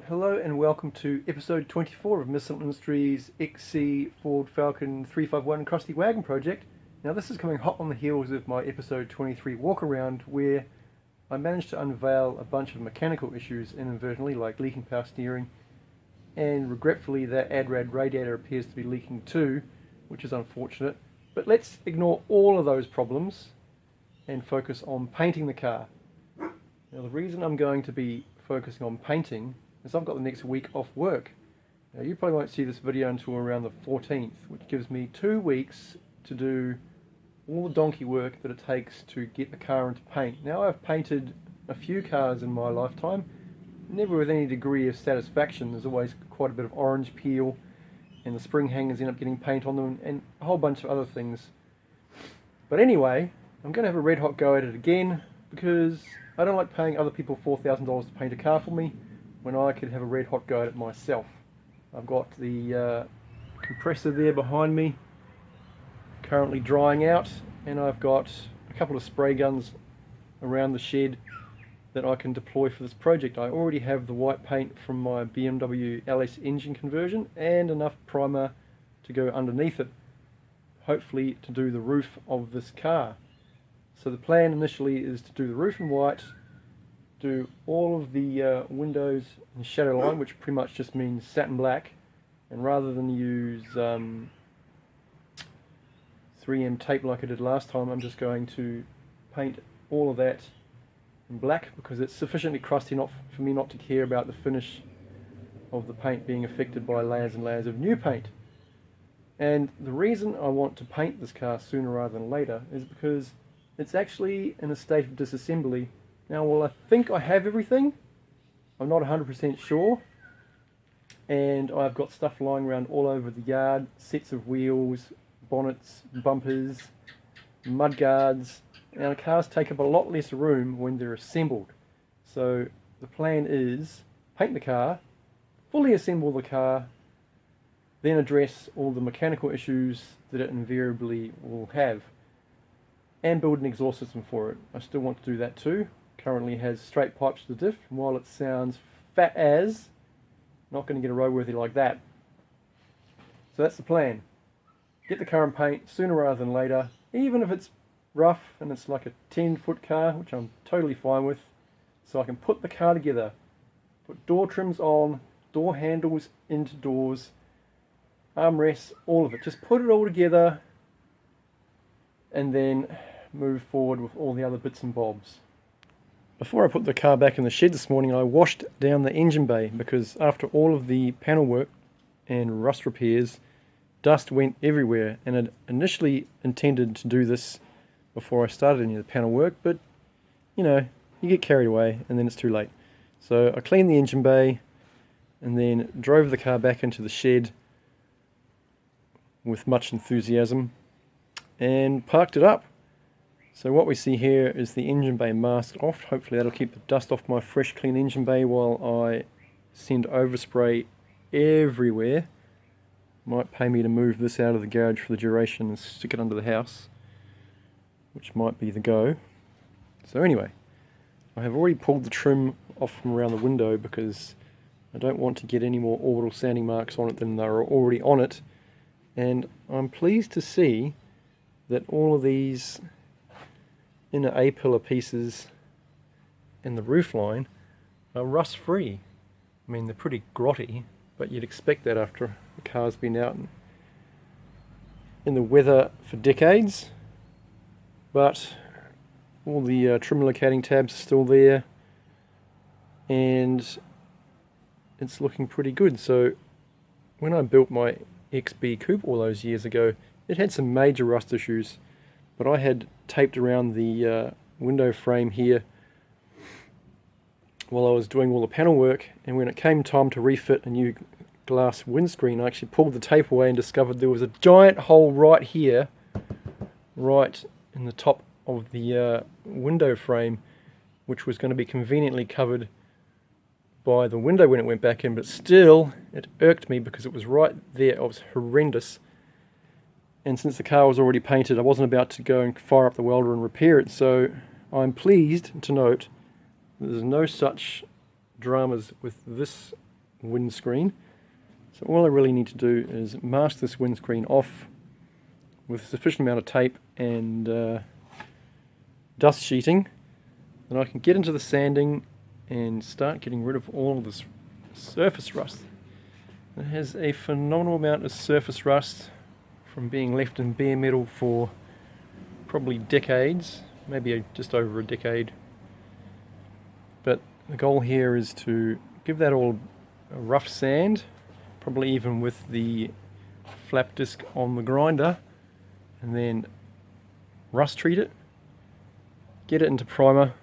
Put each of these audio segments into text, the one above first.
Hello and welcome to episode 24 of Missle Industries' XC Ford Falcon 351 Crusty Wagon Project. Now this is coming hot on the heels of my episode 23 walk around, where I managed to unveil a bunch of mechanical issues inadvertently, like leaking power steering, and regretfully that ADRAD radiator appears to be leaking too, which is unfortunate. But let's ignore all of those problems and focus on painting the car. Now the reason I'm going to be focusing on painting is I've got the next week off work. Now you probably won't see this video until around the 14th, which gives me 2 weeks to do all the donkey work that it takes to get the car into paint. Now I've painted a few cars in my lifetime, never with any degree of satisfaction. There's always quite a bit of orange peel, and the spring hangers end up getting paint on them, and a whole bunch of other things. But anyway, I'm going to have a red hot go at it again, because I don't like paying other people $4,000 to paint a car for me when I could have a red hot go at it myself. I've got the compressor there behind me currently drying out, and I've got a couple of spray guns around the shed that I can deploy for this project. I already have the white paint from my BMW LS engine conversion and enough primer to go underneath it, hopefully to do the roof of this car. So the plan initially is to do the roof in white, do all of the windows in shadow line, which pretty much just means satin black, and rather than use 3M tape like I did last time, I'm just going to paint all of that in black, because it's sufficiently crusty for me not to care about the finish of the paint being affected by layers and layers of new paint. And the reason I want to paint this car sooner rather than later is because it's actually in a state of disassembly. Now, well, I think I have everything. I'm not 100% sure. And I've got stuff lying around all over the yard, sets of wheels, bonnets, bumpers, mud guards. Now, the cars take up a lot less room when they're assembled. So the plan is paint the car, fully assemble the car, then address all the mechanical issues that it invariably will have, and build an exhaust system for it. I still want to do that too. Currently has straight pipes to the diff, and while it sounds fat as, not going to get a roadworthy like that. So that's the plan. Get the car in paint sooner rather than later, even if it's rough and it's like a 10-foot car, which I'm totally fine with, so I can put the car together, put door trims on, door handles into doors, armrests, all of it. Just put it all together and then move forward with all the other bits and bobs. Before I put the car back in the shed this morning, I washed down the engine bay, because after all of the panel work and rust repairs, dust went everywhere, and I'd initially intended to do this before I started any of the panel work, but you know, you get carried away and then it's too late. So I cleaned the engine bay and then drove the car back into the shed with much enthusiasm and parked it up. So what we see here is the engine bay mask off. Hopefully that'll keep the dust off my fresh clean engine bay while I send overspray everywhere. Might pay me to move this out of the garage for the duration and stick it under the house, which might be the go. So anyway, I have already pulled the trim off from around the window because I don't want to get any more orbital sanding marks on it than there are already on it. And I'm pleased to see that all of these inner A-pillar pieces and the roof line are rust free. I mean, they're pretty grotty, but you'd expect that after the car's been out in the weather for decades. But all the trim locating tabs are still there, and it's looking pretty good. So when I built my XB Coupe all those years ago, it had some major rust issues, but I had taped around the window frame here while I was doing all the panel work, and when it came time to refit a new glass windscreen, I actually pulled the tape away and discovered there was a giant hole right here, right in the top of the window frame, which was going to be conveniently covered by the window when it went back in, but still it irked me because it was right there. It was horrendous. And since the car was already painted, I wasn't about to go and fire up the welder and repair it, so I'm pleased to note that there's no such dramas with this windscreen. So all I really need to do is mask this windscreen off with a sufficient amount of tape and dust sheeting. Then I can get into the sanding and start getting rid of all of this surface rust. It has a phenomenal amount of surface rust from being left in bare metal for probably decades, maybe just over a decade. But the goal here is to give that all a rough sand, probably even with the flap disc on the grinder, and then rust treat it, get it into primer,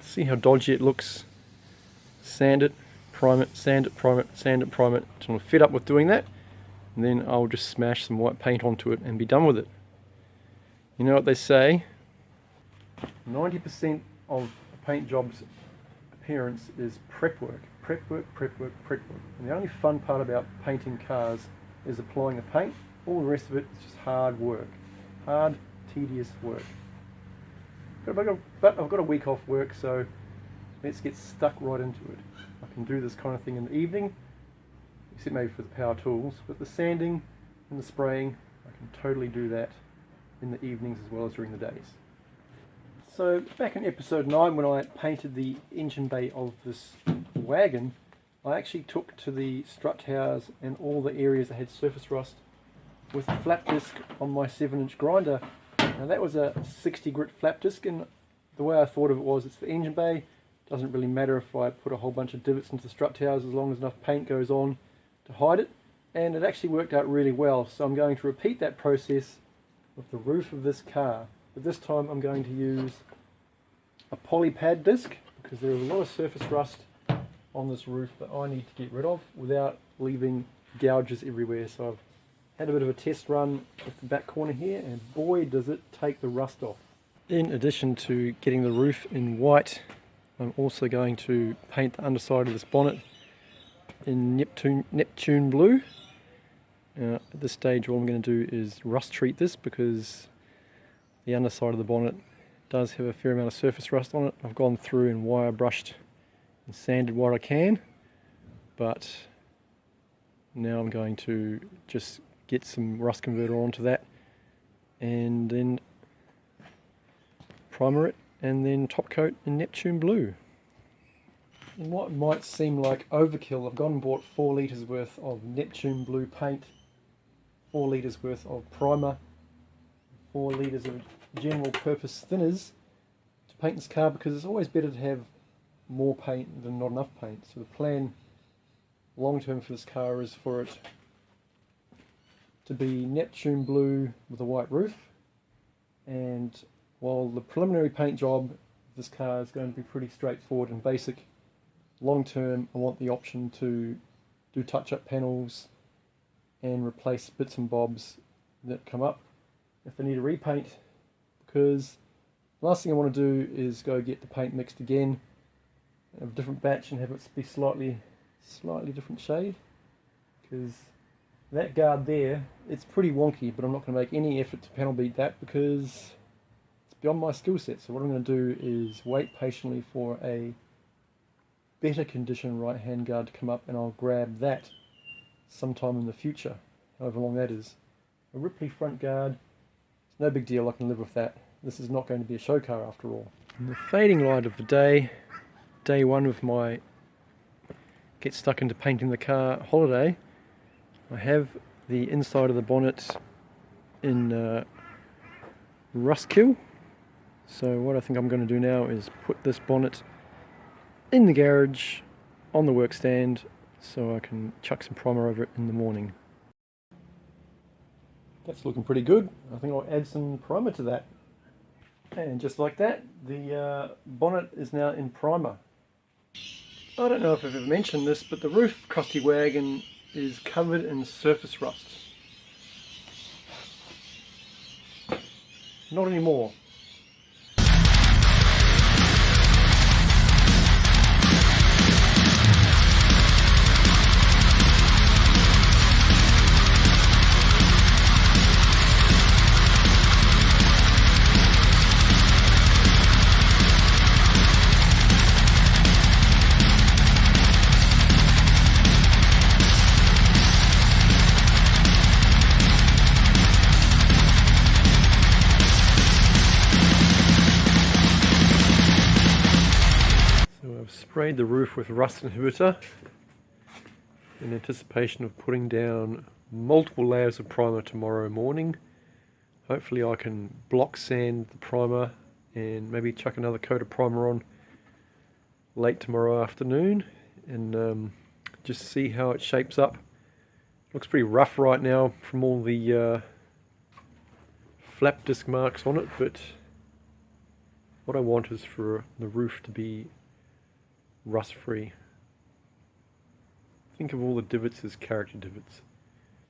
see how dodgy it looks, sand it, prime it, sand it, prime it, sand it, prime it, until I'm fed up with doing that, and then I'll just smash some white paint onto it and be done with it. You know what they say, 90% of a paint job's appearance is prep work. Prep work, prep work, prep work. And the only fun part about painting cars is applying the paint. All the rest of it is just hard work. Hard, tedious work. But I've got a week off work, so let's get stuck right into it. I can do this kind of thing in the evening, except maybe for the power tools, but the sanding and the spraying, I can totally do that in the evenings as well as during the days. So back in episode 9, when I painted the engine bay of this wagon, I actually took to the strut towers and all the areas that had surface rust with a flap disc on my 7-inch grinder. Now that was a 60 grit flap disc, and the way I thought of it was, it's the engine bay, doesn't really matter if I put a whole bunch of divots into the strut towers as long as enough paint goes on to hide it, and it actually worked out really well. So I'm going to repeat that process with the roof of this car, but this time I'm going to use a poly pad disc because there is a lot of surface rust on this roof that I need to get rid of without leaving gouges everywhere. So I've had a bit of a test run with the back corner here, and boy does it take the rust off. In addition to getting the roof in white, I'm also going to paint the underside of this bonnet in Neptune blue. At this stage all I'm going to do is rust treat this because the underside of the bonnet does have a fair amount of surface rust on it. I've gone through and wire brushed and sanded what I can, but now I'm going to just get some rust converter onto that and then primer it and then top coat in Neptune blue. In what might seem like overkill, I've gone and bought 4 litres worth of Neptune blue paint, 4 litres worth of primer, 4 litres of general purpose thinners to paint this car, because it's always better to have more paint than not enough paint. So the plan long term for this car is for it to be Neptune blue with a white roof, and while the preliminary paint job of this car is going to be pretty straightforward and basic, long term I want the option to do touch-up panels and replace bits and bobs that come up if they need a repaint, because the last thing I want to do is go get the paint mixed again of a different batch and have it be slightly different shade, because that guard there, it's pretty wonky, but I'm not going to make any effort to panel beat that because it's beyond my skill set. So what I'm going to do is wait patiently for a better condition right hand guard to come up, and I'll grab that sometime in the future, however long that is. A Ripley front guard, it's no big deal, I can live with that. This is not going to be a show car after all. And the fading light of the day 1 of my get stuck into painting the car holiday, I have the inside of the bonnet in rust kill. So what I think I'm going to do now is put this bonnet in the garage on the work stand so I can chuck some primer over it in the morning. That's looking pretty good. I think I'll add some primer to that. And just like that, the bonnet is now in primer. I don't know if I've ever mentioned this, but the roof of Crusty Wagon is covered in surface rust. Not anymore. sprayed the roof with rust inhibitor in anticipation of putting down multiple layers of primer tomorrow morning. Hopefully I can block sand the primer and maybe chuck another coat of primer on late tomorrow afternoon and just see how it shapes up. Looks pretty rough right now from all the flap disc marks on it, but what I want is for the roof to be rust free. Think of all the divots as character divots.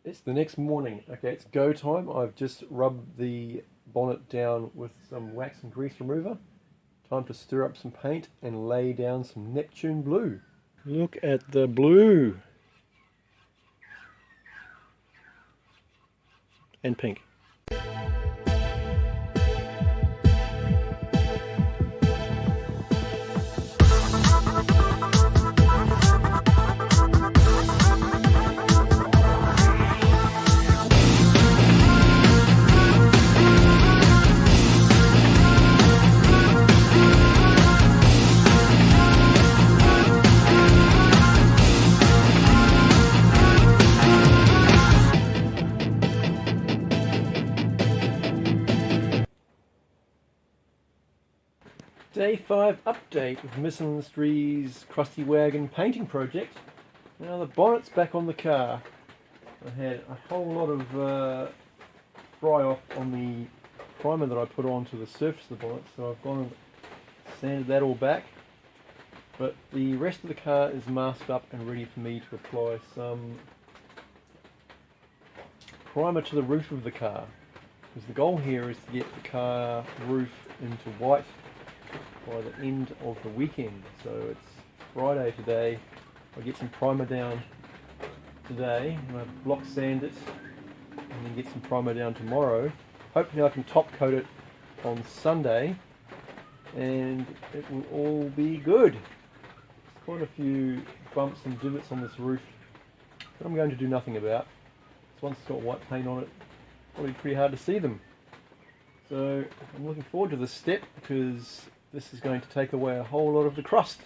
It's the next morning. Okay, it's go time. I've just rubbed the bonnet down with some wax and grease remover. Time to stir up some paint and lay down some Neptune blue. Look at the blue. And pink. Day 5 update with Missle Industries Crusty Wagon painting project. Now the bonnet's back on the car. I had a whole lot of fry off on the primer that I put onto the surface of the bonnet, so I've gone and sanded that all back. But the rest of the car is masked up and ready for me to apply some primer to the roof of the car. Because the goal here is to get the car roof into white by the end of the weekend. So it's Friday today. I'll get some primer down today. I'm going to block sand it and then get some primer down tomorrow. Hopefully I can top coat it on Sunday and it will all be good. There's quite a few bumps and divots on this roof that I'm going to do nothing about. So once it's got white paint on it, it'll be pretty hard to see them. So I'm looking forward to this step because this is going to take away a whole lot of the crust.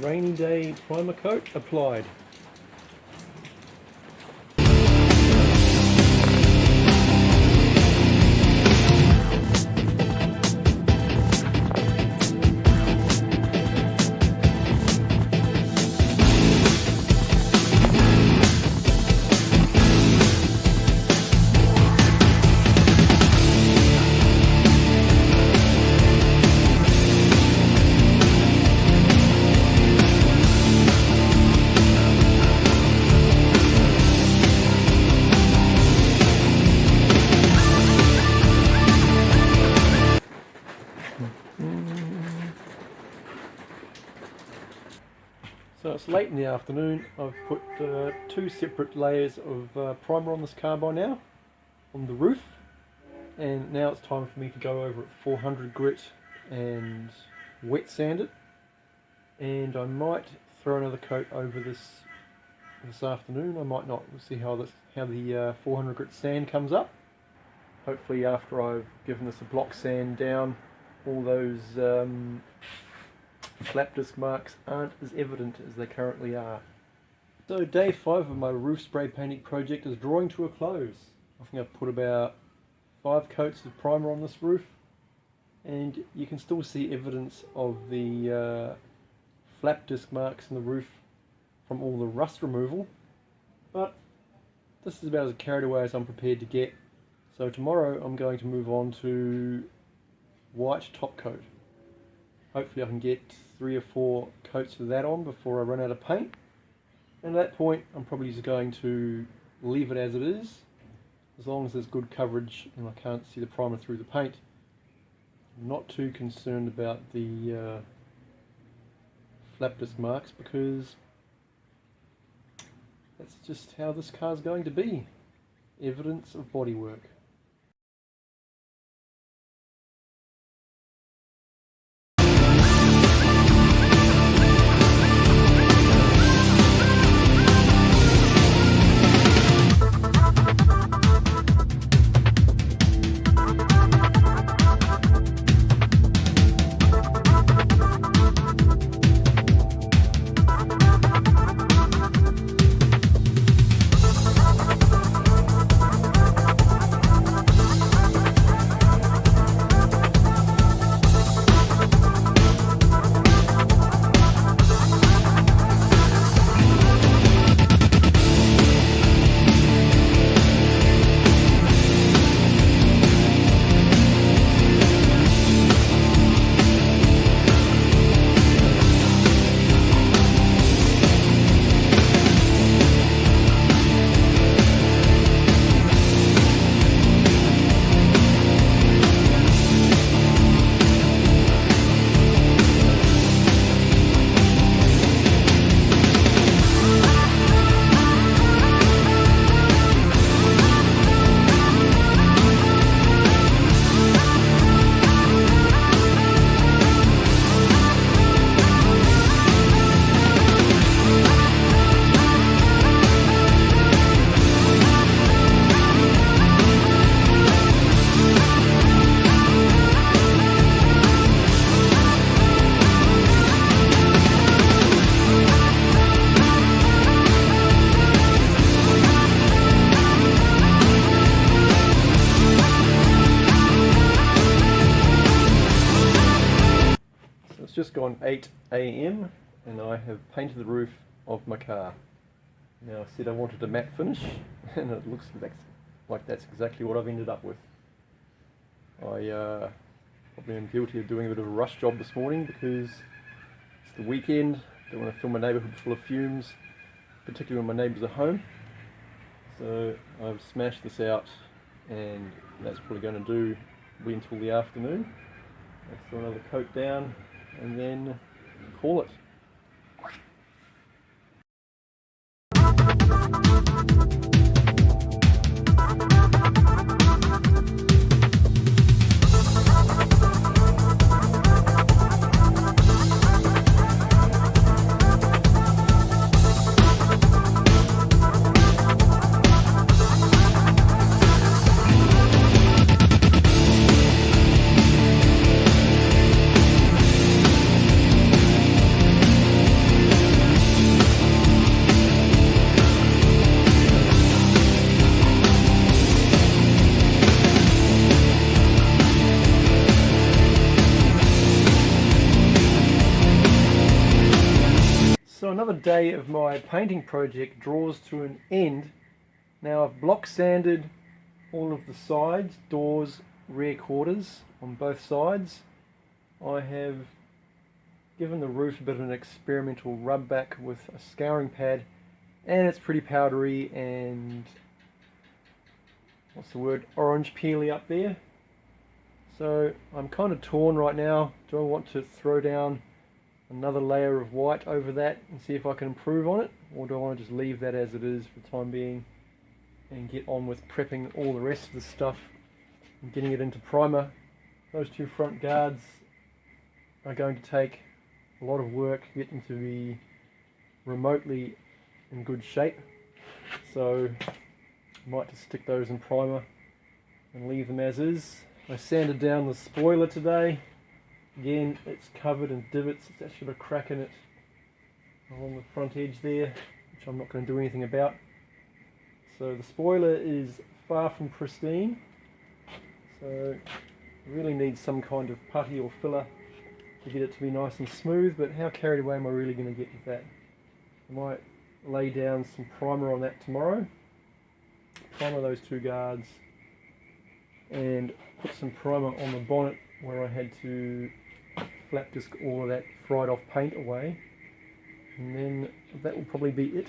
Rainy day primer coat applied. So it's late in the afternoon. I've put 2 separate layers of primer on this car by now, on the roof, and now it's time for me to go over at 400 grit and wet sand it, and I might throw another coat over this afternoon. I might not. We'll see how the 400 grit sand comes up. Hopefully after I've given this a block sand down, all those flap disc marks aren't as evident as they currently are. So day 5 of my roof spray painting project is drawing to a close. I think I've put about 5 coats of primer on this roof, and you can still see evidence of the flap disc marks in the roof from all the rust removal, but this is about as carried away as I'm prepared to get. So tomorrow I'm going to move on to white top coat. Hopefully I can get 3 or 4 coats of that on before I run out of paint. And at that point I'm probably just going to leave it as it is, as long as there's good coverage and I can't see the primer through the paint. I'm not too concerned about the flap disc marks, because that's just how this car's going to be. Evidence of bodywork. It's just gone 8 AM and I have painted the roof of my car. Now, I said I wanted a matte finish and it looks like that's exactly what I've ended up with. I probably am guilty of doing a bit of a rush job this morning because it's the weekend. Don't want to fill my neighbourhood full of fumes, particularly when my neighbours are home. So I've smashed this out, and that's probably going to be until the afternoon. Let's throw another coat down and then call it. So another day of my painting project draws to an end. Now I've block sanded all of the sides, doors, rear quarters on both sides. I have given the roof a bit of an experimental rub back with a scouring pad, and it's pretty powdery and orange peely up there. So I'm kind of torn right now. Do I want to throw down another layer of white over that and see if I can improve on it, or do I want to just leave that as it is for the time being and get on with prepping all the rest of the stuff and getting it into primer? Those two front guards are going to take a lot of work getting to be remotely in good shape, so I might just stick those in primer and leave them as is. I sanded down the spoiler today. Again, it's covered in divots. It's actually got a crack in it along the front edge there, which I'm not going to do anything about. So the spoiler is far from pristine, so it really needs some kind of putty or filler to get it to be nice and smooth, but how carried away am I really going to get with that? I might lay down some primer on that tomorrow, primer those two guards, and put some primer on the bonnet where I had to flap disc all of that fried off paint away, and then that will probably be it.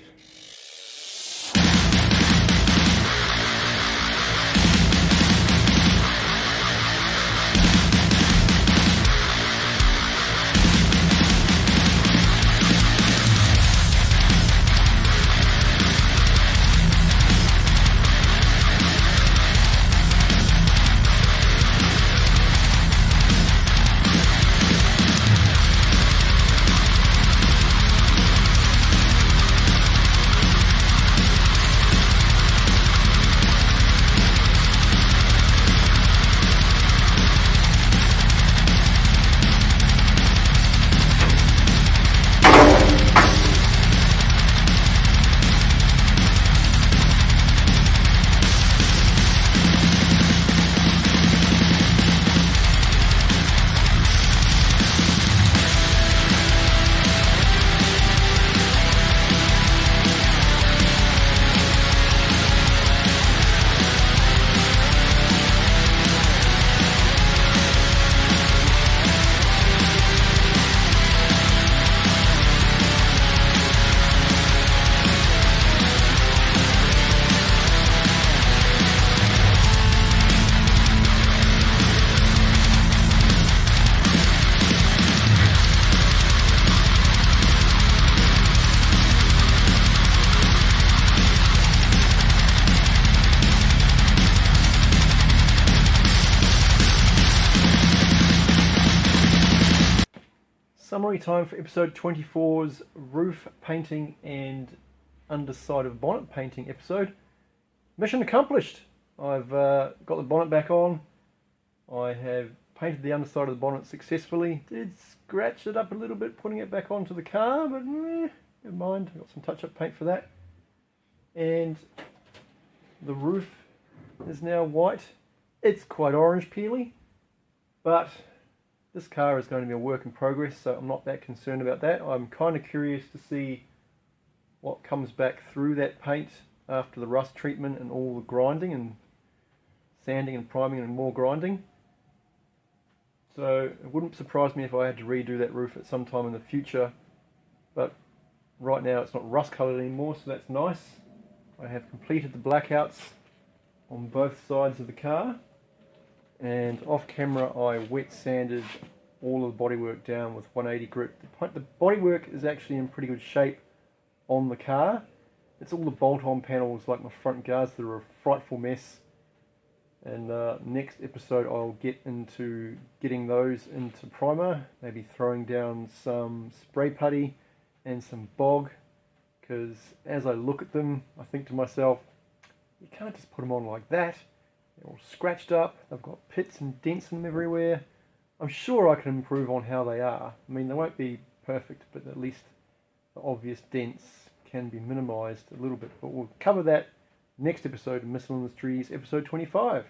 Summary time for episode 24's roof painting and underside of bonnet painting episode. Mission accomplished. I've got the bonnet back on. I have painted the underside of the bonnet successfully. Did scratch it up a little bit putting it back onto the car, but never mind. I've got some touch-up paint for that. And the roof is now white. It's quite orange peely, but this car is going to be a work in progress, so I'm not that concerned about that. I'm kind of curious to see what comes back through that paint after the rust treatment and all the grinding and sanding and priming and more grinding. So it wouldn't surprise me if I had to redo that roof at some time in the future, but right now it's not rust coloured anymore, so that's nice. I have completed the blackouts on both sides of the car, and off camera I wet sanded all of the bodywork down with 180 grit. The bodywork is actually in pretty good shape on the car. It's all the bolt-on panels like my front guards that are a frightful mess, and next episode I'll get into getting those into primer, maybe throwing down some spray putty and some bog, because as I look at them I think to myself, you can't just put them on like that. They're all scratched up, they've got pits and dents in them everywhere. I'm sure I can improve on how they are. I mean, they won't be perfect, but at least the obvious dents can be minimised a little bit. But we'll cover that next episode of Missle Industries, episode 25.